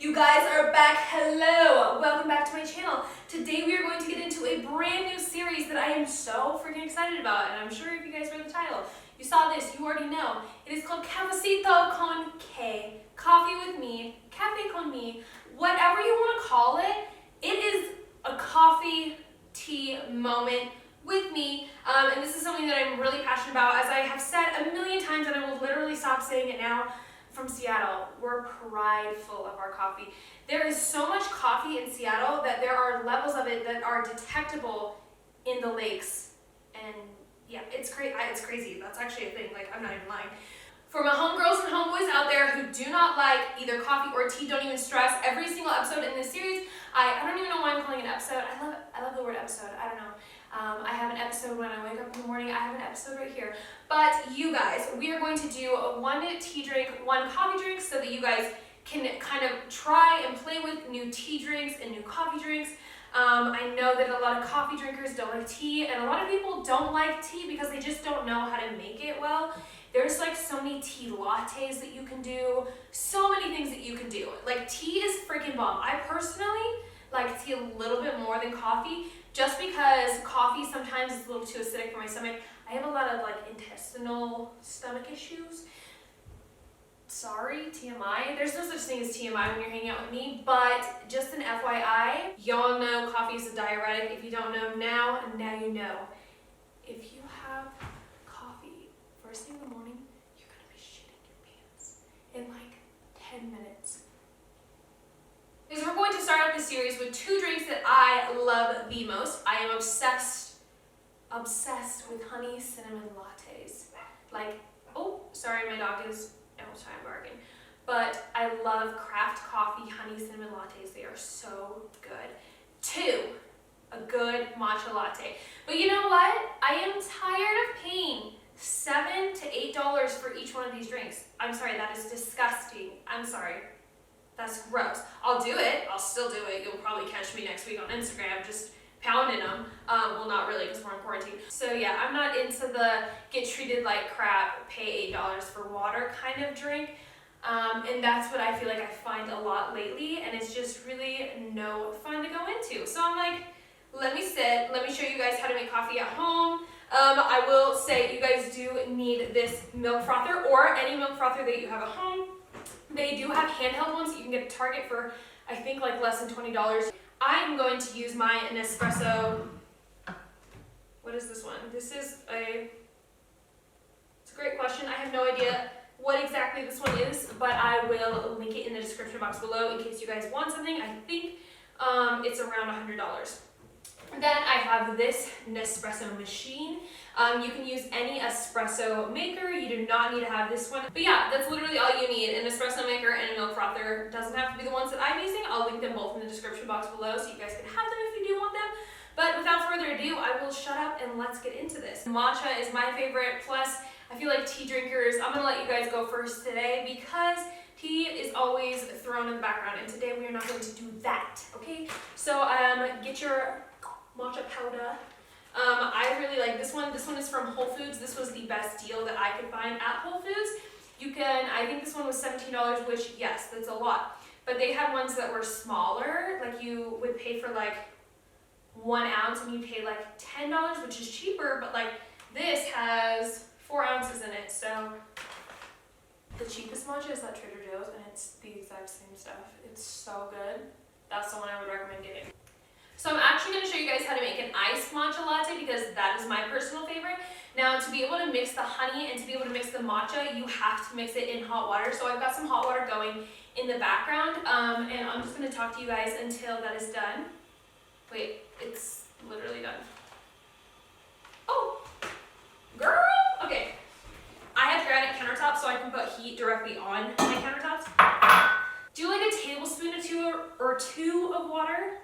You guys are back. Hello, welcome back to my channel. Today we are going to get into a brand new series that I am so freaking excited about, and I'm sure if you guys read the title, you saw this, you already know. It is called Cafecito con K, coffee with me, cafe con me, whatever you want to call it. It is a coffee tea moment with me, and this is something that I'm really passionate about. As I have said a million times, and I will literally stop saying it now. From Seattle, we're prideful of our coffee. There is so much coffee in Seattle that there are levels of it that are detectable in the lakes. And yeah, it's crazy. That's actually a thing, like I'm not even lying. For my homegirls and homeboys out there who do not like either coffee or tea, don't even stress. Every single episode in this series, I don't even know why I'm calling it an episode. I love the word episode, I don't know. I have an episode when I wake up in the morning. I have an episode right here. But you guys, we are going to do one tea drink, one coffee drink, so that you guys can kind of try and play with new tea drinks and new coffee drinks. I know that a lot of coffee drinkers don't like tea, and a lot of people don't like tea because they just don't know how to make it well. There's like so many tea lattes that you can do, so many things that you can do. Like tea is freaking bomb. I personally like tea a little bit more than coffee, just because coffee sometimes is a little too acidic for my stomach. I have a lot of like intestinal stomach issues. Sorry, TMI. There's no such thing as TMI when you're hanging out with me, but just an FYI, y'all know coffee is a diuretic. If you don't know now you know. If you have coffee first thing in the morning, you're gonna be shitting your pants in like 10 minutes. Because we're going to start out this series with two drinks that I love the most. I am obsessed with honey cinnamon lattes. Like, oh, sorry, my dog is almost trying to bargain. But I love craft coffee honey cinnamon lattes. They are so good. Two, a good matcha latte. But you know what? I am tired of paying $7 to $8 for each one of these drinks. I'm sorry, that is disgusting. I'm sorry. That's gross. I'll do it. I'll still do it. You'll probably catch me next week on Instagram just pounding them. Well, not really because we're in quarantine. So yeah, I'm not into the get treated like crap, pay $8 for water kind of drink. And that's what I feel like I find a lot lately, and it's just really no fun to go into. So I'm like, let me show you guys how to make coffee at home. I will say you guys do need this milk frother or any milk frother that you have at home. They do have handheld ones that you can get at Target for, I think, like less than $20. I'm going to use my Nespresso. What is this one? It's a great question. I have no idea what exactly this one is, but I will link it in the description box below in case you guys want something. I think it's around $100. Then I have this Nespresso Machine. You can use any espresso maker. You do not need to have this one. But yeah, that's literally all you need, an espresso maker and a milk frother. Doesn't have to be the ones that I'm using. I'll link them both in the description box below so you guys can have them if you do want them. But without further ado, I will shut up and let's get into this. Matcha is my favorite, plus I feel like tea drinkers, I'm gonna let you guys go first today because tea is always thrown in the background, and today we are not going to do that, okay? So get your matcha powder. I really like this one. This one is from Whole Foods. This was the best deal that I could find at Whole Foods. I think this one was $17, which yes, that's a lot. But they had ones that were smaller, like you would pay for like 1 ounce and you pay like $10, which is cheaper, but like this has 4 ounces in it. So the cheapest matcha is at Trader Joe's, and it's the exact same stuff. It's so good. That's the one I would recommend getting. So I'm actually going to show you guys how to make an iced matcha latte because that is my personal favorite. Now, to be able to mix the honey and to be able to mix the matcha, you have to mix it in hot water. So I've got some hot water going in the background, and I'm just going to talk to you guys until that is done. Wait, it's literally done. Oh, girl! Okay. I have granite countertops, so I can put heat directly on my countertops. Do like a tablespoon or two of water.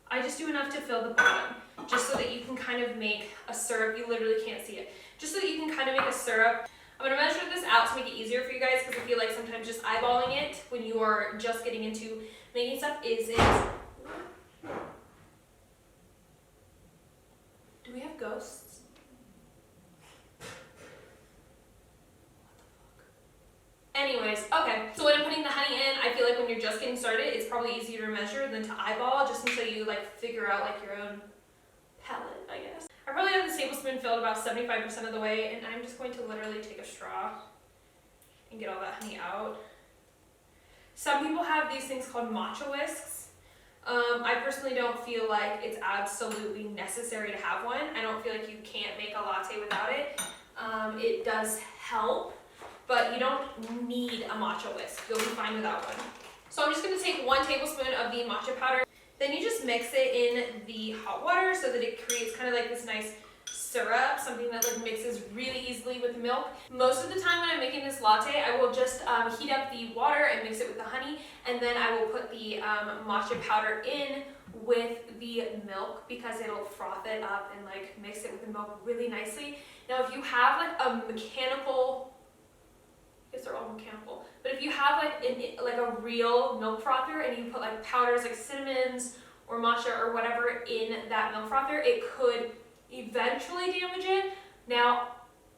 I just do enough to fill the bottom, just so that you can kind of make a syrup. You literally can't see it. Just so that you can kind of make a syrup. I'm going to measure this out to make it easier for you guys because I feel like sometimes just eyeballing it when you are just getting into making stuff isn't. Do we have ghosts? Anyways, okay. So when I'm putting the honey in, I feel like like when you're just getting started, it's probably easier to measure than to eyeball, just until you like figure out like your own palette, I guess. I probably have this tablespoon filled about 75% of the way, and I'm just going to literally take a straw and get all that honey out. Some people have these things called matcha whisks. I personally don't feel like it's absolutely necessary to have one. I don't feel like you can't make a latte without it. It does help, but you don't need a matcha whisk. You'll be fine without one. So I'm just going to take 1 tablespoon of the matcha powder. Then you just mix it in the hot water so that it creates kind of like this nice syrup, something that like mixes really easily with the milk. Most of the time when I'm making this latte, I will just heat up the water and mix it with the honey, and then I will put the matcha powder in with the milk because it'll froth it up and like mix it with the milk really nicely. Now if you have like a mechanical, I guess they're all mechanical, but if you have like a real milk frother and you put like powders like cinnamons or matcha or whatever in that milk frother, it could eventually damage it. Now,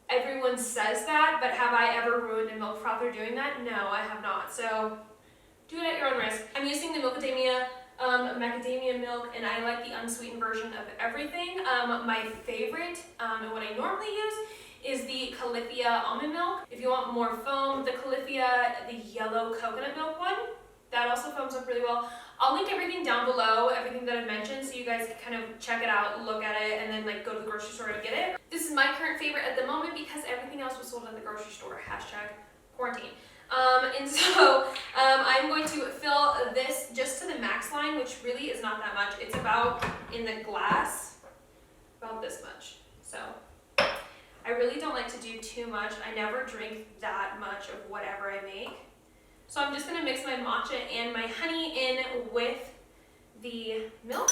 everyone says that, but have I ever ruined a milk frother doing that? No, I have not. So do it at your own risk. I'm using the macadamia milk, and I like the unsweetened version of everything. My favorite, and what I normally use, is the Califia almond milk. If you want more foam, the Califia, the yellow coconut milk one, that also foams up really well. I'll link everything down below, everything that I've mentioned, so you guys can kind of check it out, look at it, and then like go to the grocery store to get it. This is my current favorite at the moment because everything else was sold at the grocery store. #quarantine. And so I'm going to fill this just to the max line, which really is not that much. It's about, in the glass, about this much. So I really don't like to do too much. I never drink that much of whatever I make. So I'm just going to mix my matcha and my honey in with the milk.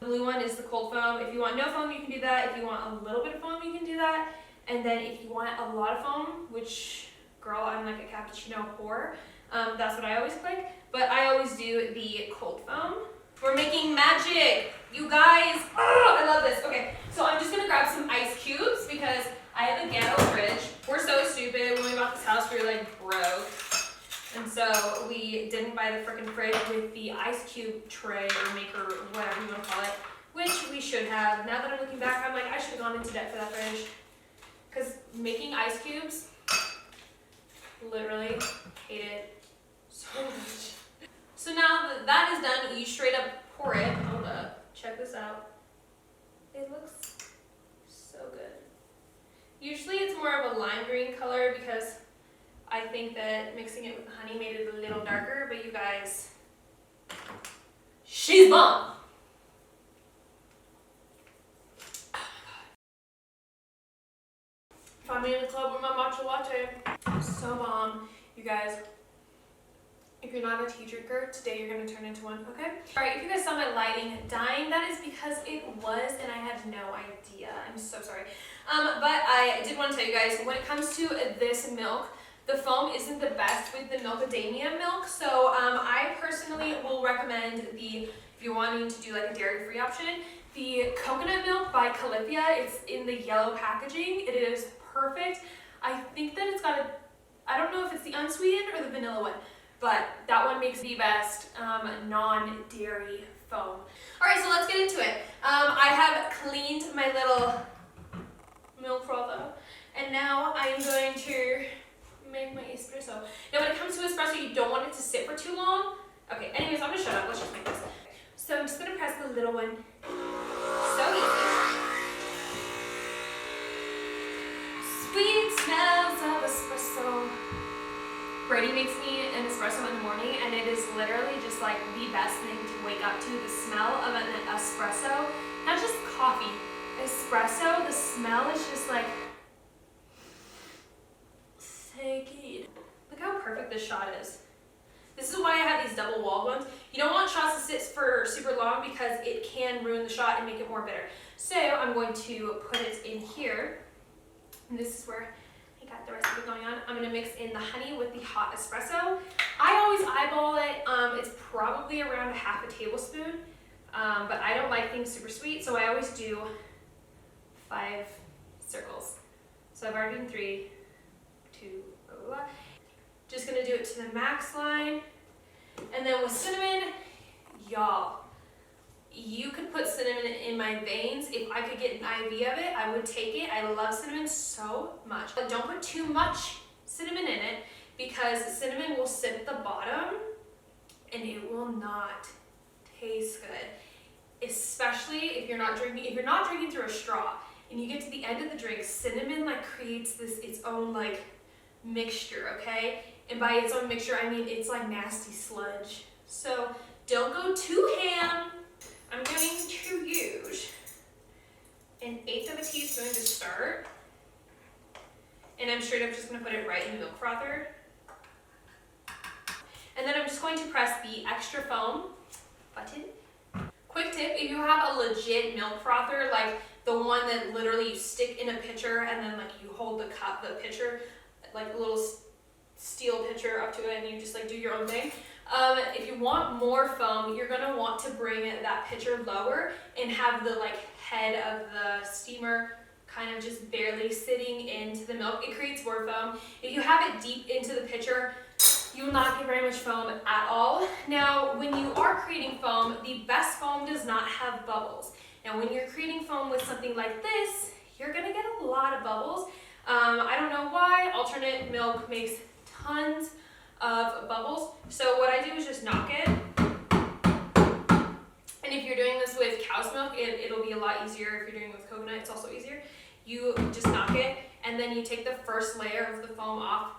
The blue one is the cold foam. If you want no foam, you can do that. If you want a little bit of foam, you can do that. And then if you want a lot of foam, which, girl, I'm like a cappuccino whore, that's what I always click. But I always do the cold foam. We're making magic, you guys. Oh, I love this. Okay, so I'm just going to grab some ice cubes because I have a ghetto fridge. We're so stupid. When we bought this house, we were like broke. And so we didn't buy the frickin' fridge with the ice cube tray or maker, whatever you want to call it, which we should have. Now that I'm looking back, I'm like, I should have gone into debt for that fridge. Because making ice cubes, literally hate it so much. So now that that is done, you straight up pour it. Hold up, check this out. It looks so good. Usually it's more of a lime green color because I think that mixing it with the honey made it a little darker, but you guys, she's bomb! Find me in the club with my matcha latte. So bomb. You guys, if you're not a tea drinker, today you're gonna turn into one, okay? Alright, if you guys saw my lighting dying, that is because it was, and I had no idea. I'm so sorry. But I did want to tell you guys, when it comes to this milk, the foam isn't the best with the macadamia milk, so I personally will recommend if you're wanting to do like a dairy-free option, the coconut milk by Califia. It's in the yellow packaging. It is perfect. I think that it's got I don't know if it's the unsweetened or the vanilla one, but that one makes the best non-dairy foam. Alright, so let's get into it. I have cleaned my little milk frother, and now I'm going to make my espresso. Now when it comes to espresso, you don't want it to sit for too long. Okay, anyways, I'm gonna shut up. Let's just make this. So I'm just gonna press the little one. So easy. Sweet smells of espresso. Brady makes me an espresso in the morning, and it is literally just like the best thing to wake up to. The smell of an espresso, not just coffee, espresso, the smell is just like, look how perfect this shot is. This is why I have these double walled ones. You don't want shots to sit for super long because it can ruin the shot and make it more bitter. So I'm going to put it in here. And this is where I got the recipe going on. I'm going to mix in the honey with the hot espresso. I always eyeball it. It's probably around ½ tablespoon. But I don't like things super sweet, so I always do 5 circles. So I've already done 3, 2, blah, blah, blah. Just gonna do it to the max line. And then with cinnamon, y'all, you could put cinnamon in my veins. If I could get an IV of it, I would take it. I love cinnamon so much. But don't put too much cinnamon in it because cinnamon will sit at the bottom and it will not taste good. Especially if you're not drinking through a straw and you get to the end of the drink, cinnamon like creates this its own like mixture, okay? And by its own mixture, I mean it's like nasty sludge. So don't go too ham. I'm going to use an 1/8 of a teaspoon to start. And I'm straight up just going to put it right in the milk frother. And then I'm just going to press the extra foam button. Quick tip, if you have a legit milk frother, like the one that literally you stick in a pitcher and then like you hold the pitcher, like a little steel pitcher up to it and you just like do your own thing. If you want more foam, you're gonna want to bring that pitcher lower and have the like head of the steamer kind of just barely sitting into the milk. It creates more foam. If you have it deep into the pitcher, you will not get very much foam at all. Now, when you are creating foam, the best foam does not have bubbles. Now, when you're creating foam with something like this, you're gonna get a lot of bubbles. I don't know why. Alternate milk makes tons of bubbles. So what I do is just knock it. And if you're doing this with cow's milk, it'll be a lot easier. If you're doing it with coconut, it's also easier. You just knock it, and then you take the first layer of the foam off,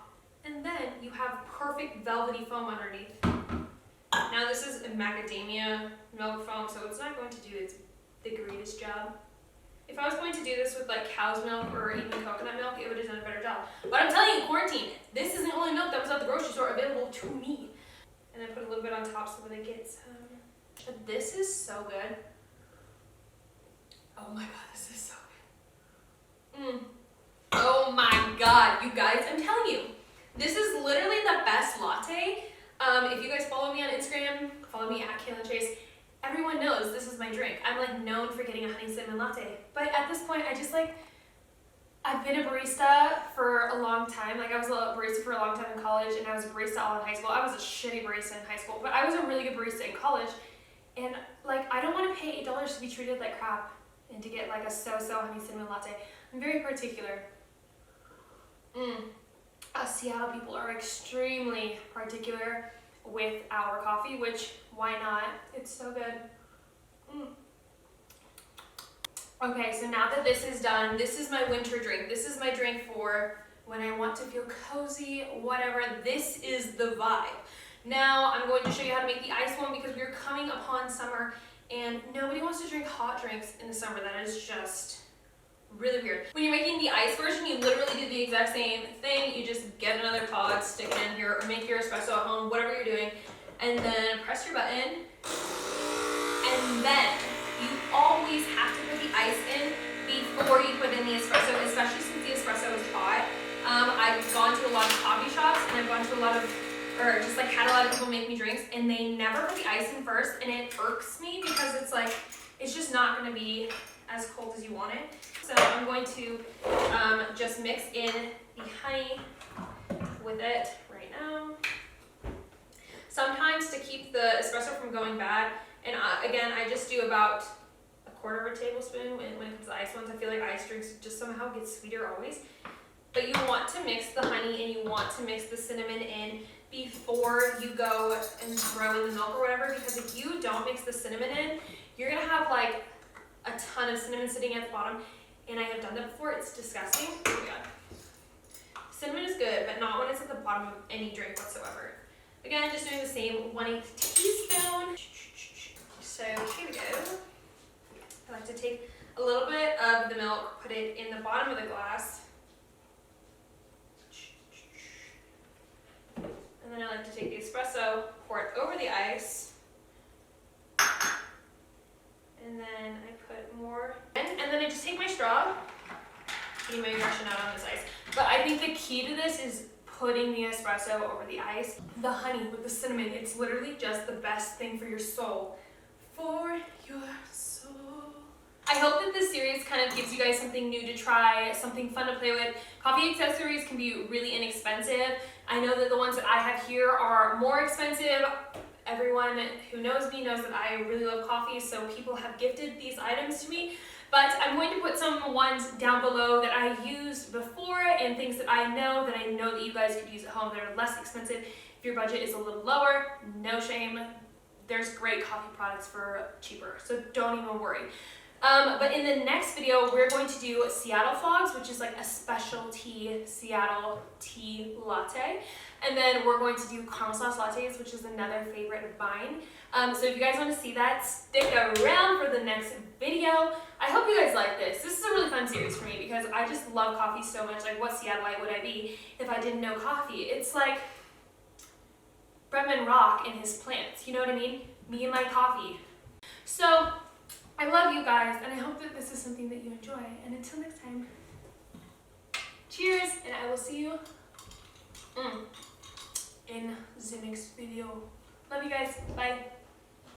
and then you have perfect velvety foam underneath. Now this is a macadamia milk foam, so it's not going to do the greatest job. If I was going to do this with like cow's milk or even coconut milk, it would have done a better job. But I'm telling you, quarantine, this is the only milk that was at the grocery store available to me. And I put a little bit on top so that I get some. But this is so good. Oh my god, this is so good. Oh my god, you guys, I'm telling you, this is literally the best latte. If you guys follow me on Instagram, follow me at Kayla Chase. Everyone knows this is my drink. I'm like known for getting a honey cinnamon latte. But at this point, I've been a barista for a long time. Like I was a barista for a long time in college and I was a barista all in high school. I was a shitty barista in high school, but I was a really good barista in college. And like, I don't want to pay $8 to be treated like crap and to get like a so-so honey cinnamon latte. I'm very particular. Us Seattle people are extremely particular with our coffee, which why not? It's so good. Okay, so now that this is done, this is my winter drink. This is my drink for when I want to feel cozy, whatever. This is the vibe. Now I'm going to show you how to make the ice one because we're coming upon summer and nobody wants to drink hot drinks in the summer. That is just really weird. When you're making the ice version, you literally do the exact same thing. You just get another pod, stick it in here, or make your espresso at home, whatever you're doing, and then press your button. And then you always have to put the ice in before you put in the espresso, especially since the espresso is hot. I've gone to a lot of coffee shops and I've gone to a lot of, or just like had a lot of people make me drinks and they never put the ice in first, and it irks me because it's like, it's just not gonna be as cold as you want it. So I'm going to just mix in the honey with it right now. Sometimes to keep the espresso from going bad, and again, I just do about 1/4 of a tablespoon when it comes to ice ones. I feel like ice drinks just somehow get sweeter always. But you want to mix the honey and you want to mix the cinnamon in before you go and throw in the milk or whatever, because if you don't mix the cinnamon in, you're gonna have like a ton of cinnamon sitting at the bottom, and I have done that before. It's disgusting. Oh my god. Cinnamon is good, but not when it's at the bottom of any drink whatsoever. Again, just doing the same 1/8 teaspoon. So here we go. I like to take a little bit of the milk, put it in the bottom of the glass. And then I like to take the espresso, pour it over the ice. And then I put more, and then I just take my straw. You may be rushing out on this ice. But I think the key to this is putting the espresso over the ice. The honey with the cinnamon, it's literally just the best thing for your soul. For your soul. I hope that this series kind of gives you guys something new to try, something fun to play with. Coffee accessories can be really inexpensive. I know that the ones that I have here are more expensive. everyone who knows me knows that I really love coffee, so people have gifted these items to me. But I'm going to put some ones down below that I used before and things that I know that you guys could use at home that are less expensive. If your budget is a little lower, no shame. There's great coffee products for cheaper, so don't even worry. But in the next video, we're going to do Seattle Fogs, which is like a specialty Seattle tea latte. And then we're going to do caramel sauce lattes, which is another favorite of mine. So if you guys want to see that, stick around for the next video. I hope you guys like this. This is a really fun series for me because I just love coffee so much. Like, what Seattleite would I be if I didn't know coffee? It's like Bretman Rock and his plants. You know what I mean? Me and my coffee. So I love you guys, and I hope that this is something that you enjoy. And until next time, cheers, and I will see you in the next video. Love you guys. Bye.